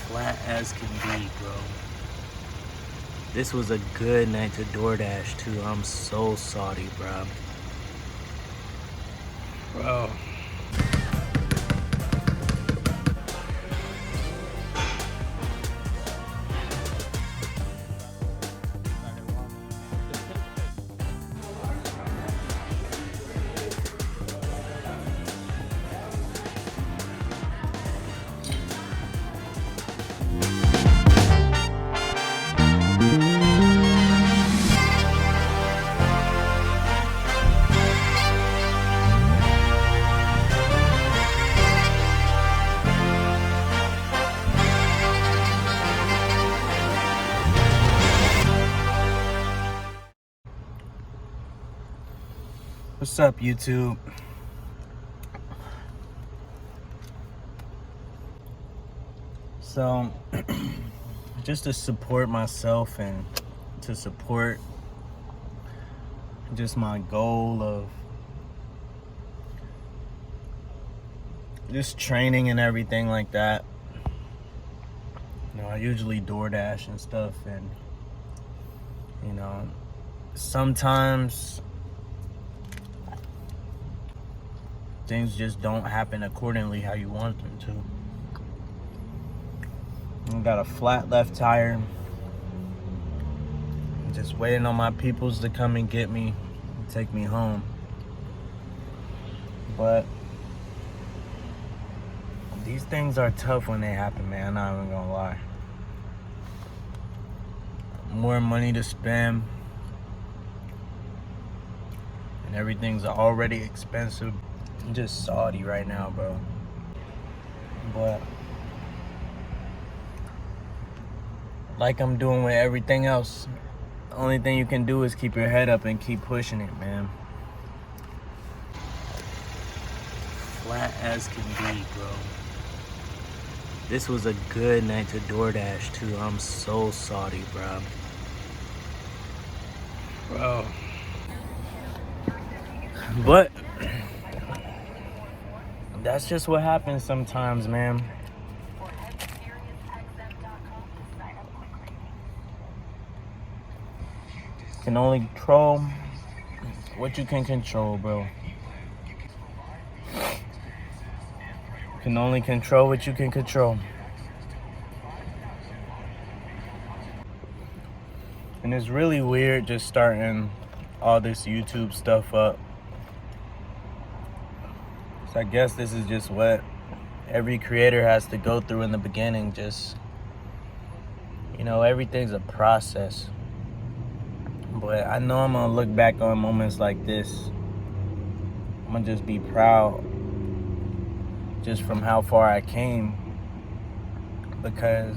flat as can be, bro. This was a good night to DoorDash too. I'm so salty, bro. Bro. What's up, YouTube? So, just to support myself and to support just my goal of just training and everything like that. You know, I usually DoorDash and stuff, and you know, sometimes things just don't happen accordingly how you want them to. I got a flat left tire. I'm just waiting on my peoples to come and get me and take me home. But these things are tough when they happen, man. I'm not even gonna lie. More money to spend, and everything's already expensive. I'm just salty right now, bro. But like I'm doing with everything else, the only thing you can do is keep your head up and keep pushing it, man. Flat as can be, bro. This was a good night to DoorDash too. I'm so salty, bro. Bro. But that's just what happens sometimes, man. You can only control what you can control, bro. You can only control what you can control. And it's really weird just starting all this YouTube stuff up. So I guess this is just what every creator has to go through in the beginning. Just, you know, everything's a process. But I know I'm gonna look back on moments like this. I'm gonna just be proud just from how far I came. Because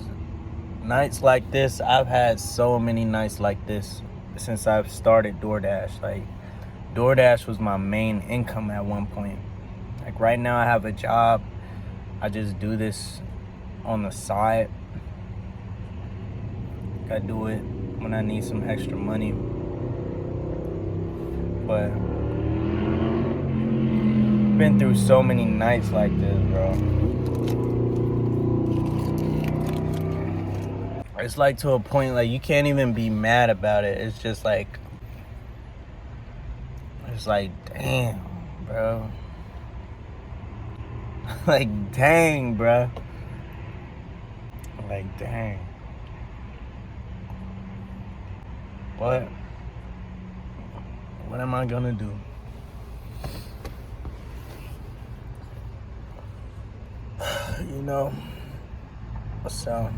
nights like this, I've had so many nights like this since I've started DoorDash. Like, DoorDash was my main income at one point. Like, right now I have a job. I just do this on the side. I do it when I need some extra money. But been through so many nights like this, bro. It's like to a point, like, you can't even be mad about it. It's just like, it's like, damn, bro. Like, dang, bro. Like, dang. But what am I gonna do? You know, so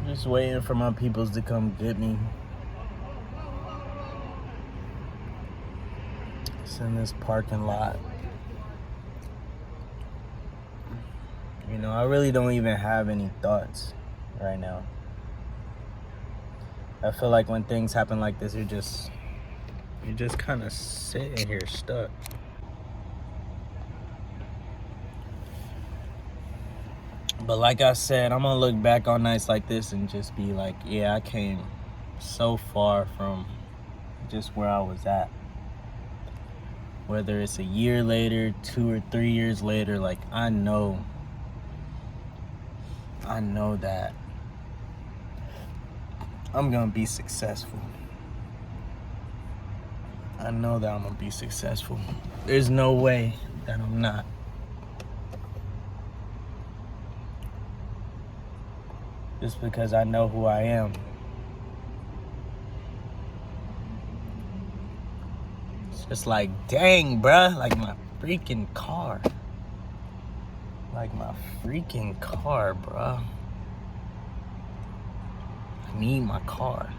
just waiting for my peoples to come get me. It's in this parking lot. You know, I really don't even have any thoughts right now. I feel like when things happen like this, you're just kind of sitting here stuck. But like I said, I'm gonna look back on nights like this and just be like, yeah, I came so far from just where I was at. Whether it's a year later, 2 or 3 years later, like, I know I know that I'm gonna be successful. I know that I'm gonna be successful. There's no way that I'm not. Just because I know who I am. It's just like, dang, bruh, like my freaking car. Like my freaking car, bruh. I need my car.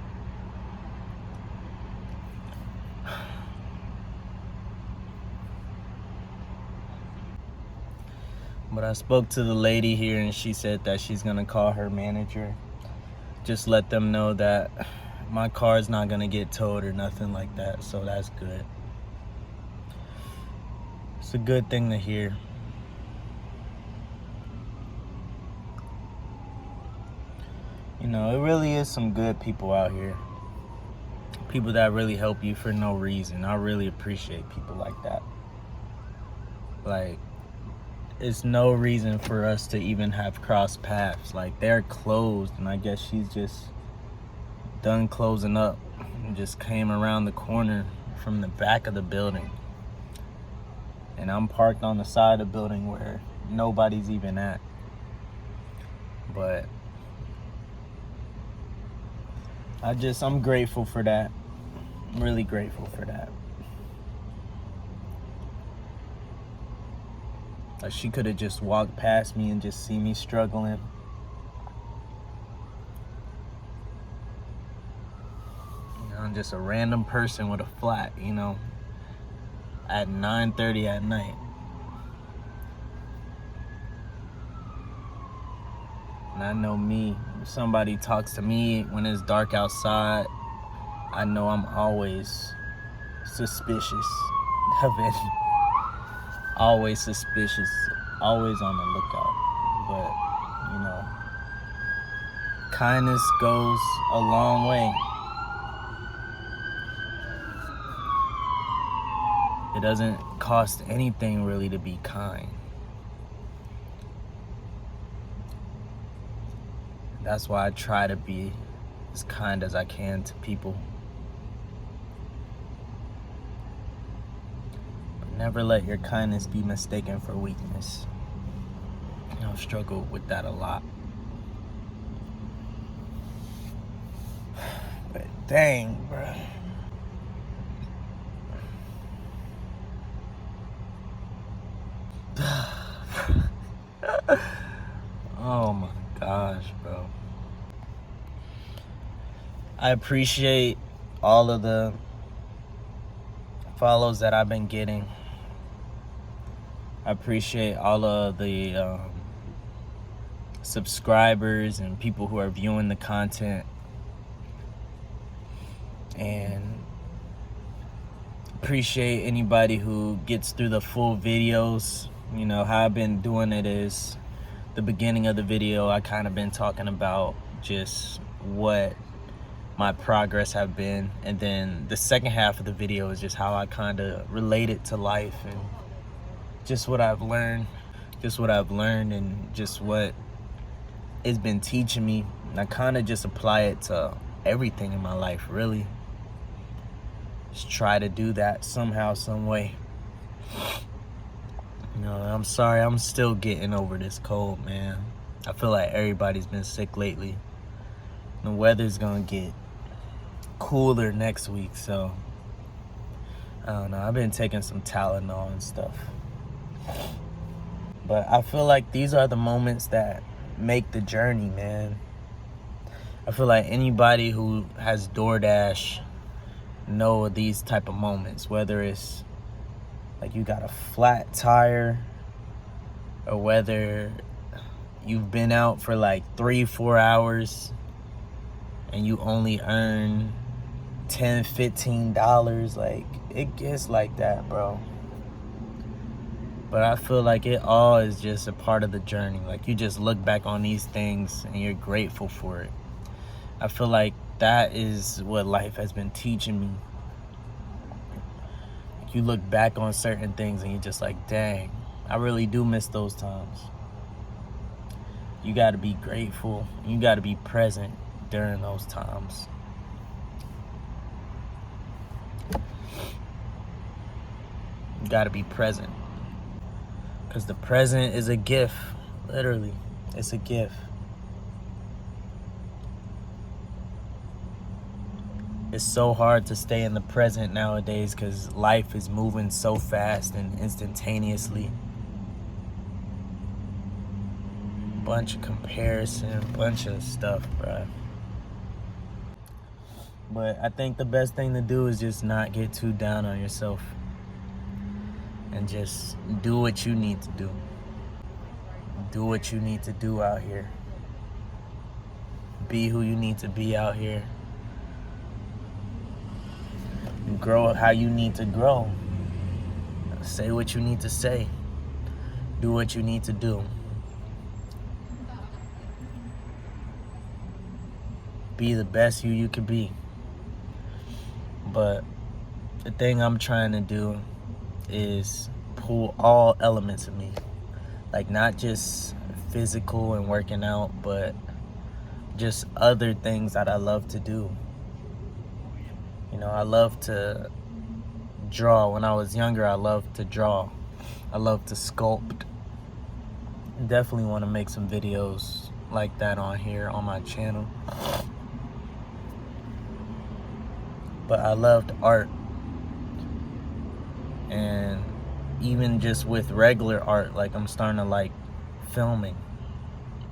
But I spoke to the lady here and she said that she's gonna call her manager. Just let them know that my car's not gonna get towed or nothing like that, so that's good. It's a good thing to hear. You know, it really is some good people out here. People that really help you for no reason. I really appreciate people like that. Like, it's no reason for us to even have crossed paths. Like, they're closed, and I guess she's just done closing up and just came around the corner from the back of the building. And I'm parked on the side of the building where nobody's even at. But I'm grateful for that. I'm really grateful for that. Like, she could have just walked past me and just see me struggling. You know, I'm just a random person with a flat, you know, at 9:30 at night. And I know me, if somebody talks to me when it's dark outside, I know I'm always suspicious of it. Always suspicious, always on the lookout. But, you know, kindness goes a long way. It doesn't cost anything really to be kind. That's why I try to be as kind as I can to people. But never let your kindness be mistaken for weakness. I've struggled with that a lot. But dang, bro. Oh my gosh, bro. I appreciate all of the follows that I've been getting. I appreciate all of the subscribers and people who are viewing the content. And appreciate anybody who gets through the full videos. You know, how I've been doing it is the beginning of the video, I kind of been talking about just what my progress have been, and then the second half of the video is just how I kind of relate it to life and just what I've learned, and just what it's been teaching me. And I kind of just apply it to everything in my life, really. Just try to do that somehow, some way. You know, I'm sorry, I'm still getting over this cold, man. I feel like everybody's been sick lately. The weather's gonna get cooler next week, so I don't know. I've been taking some Tylenol and stuff. But I feel like these are the moments that make the journey, man. I feel like anybody who has DoorDash know these type of moments, whether it's like you got a flat tire, or whether you've been out for like 3-4 hours and you only earn $10-15. Like, it gets like that, bro. But I feel like it all is just a part of the journey. Like, you just look back on these things and you're grateful for it. I feel like that is what life has been teaching me. You look back on certain things and you're just like, dang, I really do miss those times. you got to be grateful. You got to be present during those times. You got to be present. Because the present is a gift. Literally, it's a gift. It's so hard to stay in the present nowadays because life is moving so fast and instantaneously. Bunch of comparison, bunch of stuff, bruh. But I think the best thing to do is just not get too down on yourself and just do what you need to do. Do what you need to do out here. Be who you need to be out here. Grow how you need to grow. Say what you need to say. Do what you need to do. Be the best you can be. But the thing I'm trying to do is pull all elements of me. Like not just physical and working out, but just other things that I love to do. You know, I love to draw. When I was younger, I loved to draw. I love to sculpt. Definitely want to make some videos like that on here on my channel. But I loved art. And even just with regular art, like I'm starting to like filming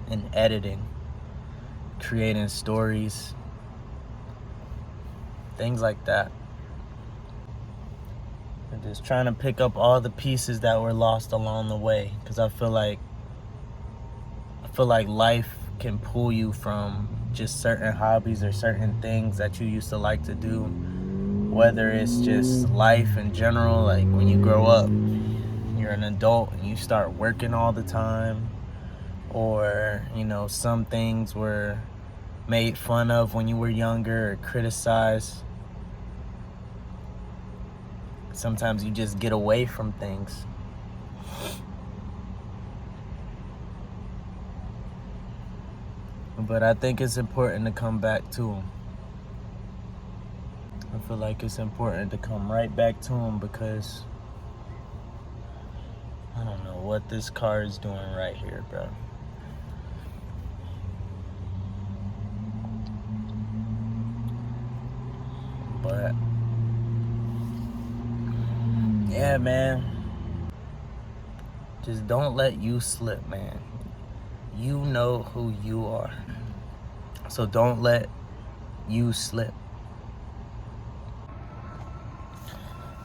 and editing, creating stories, things like that. And just trying to pick up all the pieces that were lost along the way, because I feel like life can pull you from just certain hobbies or certain things that you used to like to do, whether it's just life in general. Like when you grow up, you're an adult and you start working all the time, or you know, some things were made fun of when you were younger or criticized. Sometimes you just get away from things. But I think it's important to come back to them. I feel like it's important to come right back to them, because I don't know what this car is doing right here, bro. But yeah, man, just don't let you slip, man. You know who you are, so don't let you slip.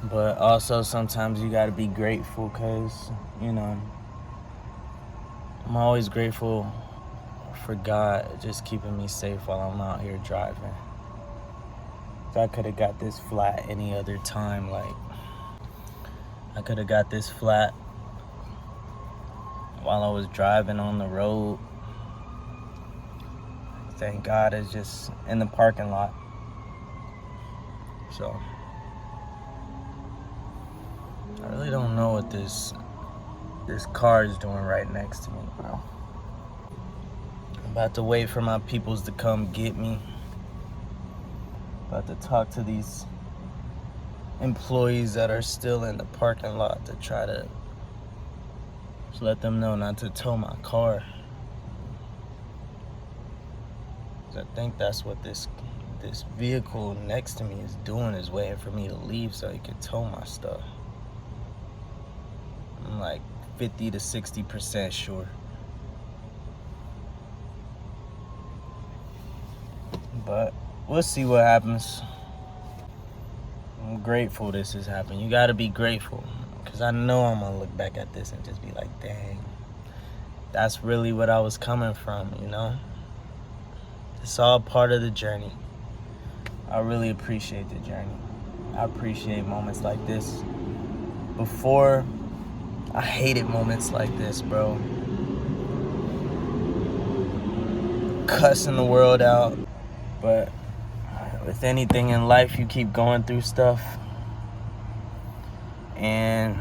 But also sometimes you gotta be grateful, because you know, I'm always grateful for God just keeping me safe while I'm out here driving. I could have got this flat any other time. Like, I could have got this flat while I was driving on the road. Thank God it's just in the parking lot. So I really don't know what this car is doing right next to me, bro. I'm about to wait for my peoples to come get me. About to talk to these employees that are still in the parking lot to try to just let them know not to tow my car. 'Cause I think that's what this vehicle next to me is doing, is waiting for me to leave so he can tow my stuff. I'm like 50 to 60% sure. But we'll see what happens. I'm grateful this is happening. You gotta be grateful, because I know I'm gonna look back at this and just be like, dang, that's really what I was coming from, you know? It's all part of the journey. I really appreciate the journey. I appreciate moments like this. Before, I hated moments like this, bro. Cussing the world out. But with anything in life, you keep going through stuff, and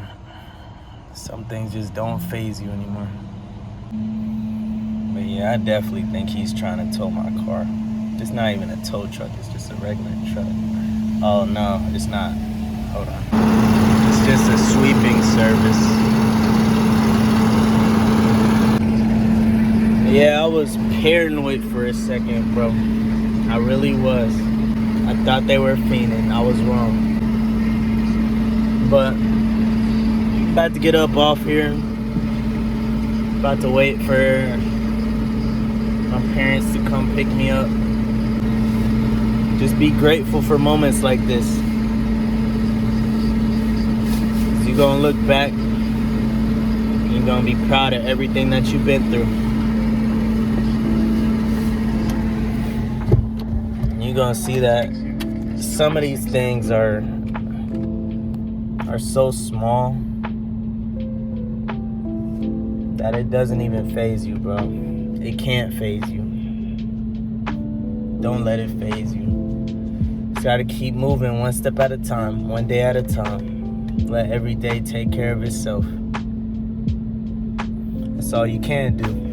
some things just don't faze you anymore. But yeah, I definitely think he's trying to tow my car. It's not even a tow truck, it's just a regular truck. Oh no, it's not. Hold on. It's just a sweeping service. Yeah, I was paranoid for a second, bro. I really was. I thought they were fiending. I was wrong. But about to get up off here. About to wait for my parents to come pick me up. Just be grateful for moments like this. You're gonna look back. You're gonna be proud of everything that you've been through. You're gonna see that some of these things are so small that it doesn't even faze you, bro. It can't faze you. Don't let it faze you. You gotta keep moving one step at a time, one day at a time. Let every day take care of itself. That's all you can do.